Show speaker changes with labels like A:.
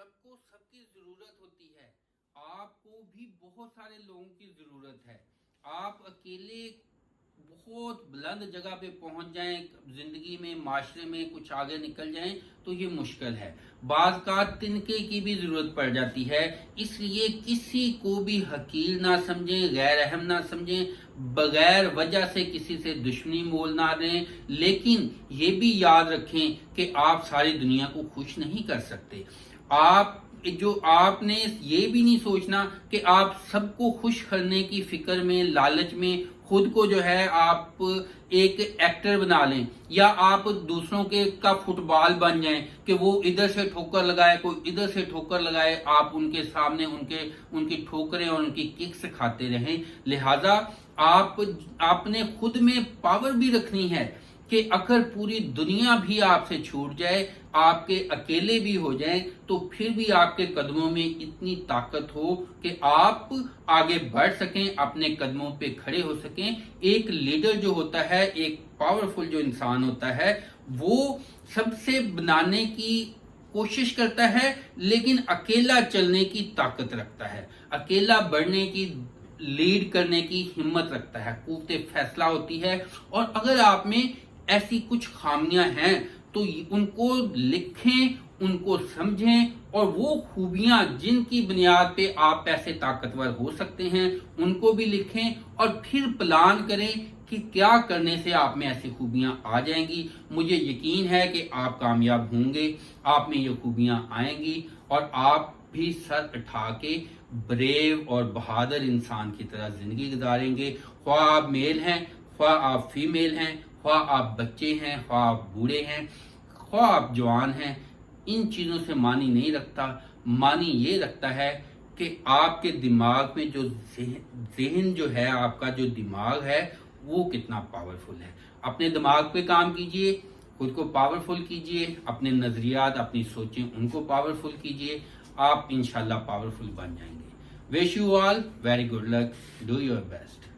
A: سب کو سب کی ضرورت ہوتی ہے. آپ کو بھی بہت سارے لوگوں کی ضرورت ہے. آپ اکیلے بہت بلند جگہ پہ پہنچ جائیں زندگی میں، معاشرے میں کچھ آگے نکل جائیں تو یہ مشکل ہے. بعض کا تنکے کی بھی ضرورت پڑ جاتی ہے. اس لیے کسی کو بھی حقیر نہ سمجھیں، غیر اہم نہ سمجھیں، بغیر وجہ سے کسی سے دشمنی مول نہ دیں. لیکن یہ بھی یاد رکھیں کہ آپ ساری دنیا کو خوش نہیں کر سکتے. آپ نے یہ بھی نہیں سوچنا کہ آپ سب کو خوش کرنے کی فکر میں، لالچ میں خود کو جو ہے آپ ایک ایکٹر بنا لیں، یا آپ دوسروں کا فٹ بال بن جائیں کہ وہ ادھر سے ٹھوکر لگائے، کوئی ادھر سے ٹھوکر لگائے، آپ ان کے سامنے ان کی ٹھوکریں اور ان کی ککس کھاتے رہیں. لہذا آپ نے خود میں پاور بھی رکھنی ہے کہ اگر پوری دنیا بھی آپ سے چھوٹ جائے، آپ کے اکیلے بھی ہو جائیں، تو پھر بھی آپ کے قدموں میں اتنی طاقت ہو کہ آپ آگے بڑھ سکیں، اپنے قدموں پہ کھڑے ہو سکیں. ایک لیڈر جو ہوتا ہے، ایک پاورفل جو انسان ہوتا ہے، وہ سب سے بنانے کی کوشش کرتا ہے لیکن اکیلا چلنے کی طاقت رکھتا ہے، اکیلا بڑھنے کی، لیڈ کرنے کی ہمت رکھتا ہے، قوت فیصلہ ہوتی ہے. اور اگر آپ میں ایسی کچھ خامیاں ہیں تو ان کو لکھیں، ان کو سمجھیں، اور وہ خوبیاں جن کی بنیاد پہ آپ ایسے طاقتور ہو سکتے ہیں ان کو بھی لکھیں، اور پھر پلان کریں کہ کیا کرنے سے آپ میں ایسی خوبیاں آ جائیں گی. مجھے یقین ہے کہ آپ کامیاب ہوں گے، آپ میں یہ خوبیاں آئیں گی، اور آپ بھی سر اٹھا کے بریو اور بہادر انسان کی طرح زندگی گزاریں گے. خواہ آپ میل ہیں، خواہ آپ فیمیل ہیں، خواہ آپ بچے ہیں، خواہ آپ بوڑھے ہیں، خواہ آپ جوان ہیں. ان چیزوں سے معنی نہیں رکھتا. معنی یہ رکھتا ہے کہ آپ کے دماغ میں جو ذہن جو ہے، آپ کا جو دماغ ہے وہ کتنا پاورفل ہے. اپنے دماغ پہ کام کیجئے، خود کو پاورفل کیجئے، اپنے نظریات، اپنی سوچیں ان کو پاورفل کیجئے. آپ انشاءاللہ پاورفل بن جائیں گے. Wish you all very good luck. Do your best.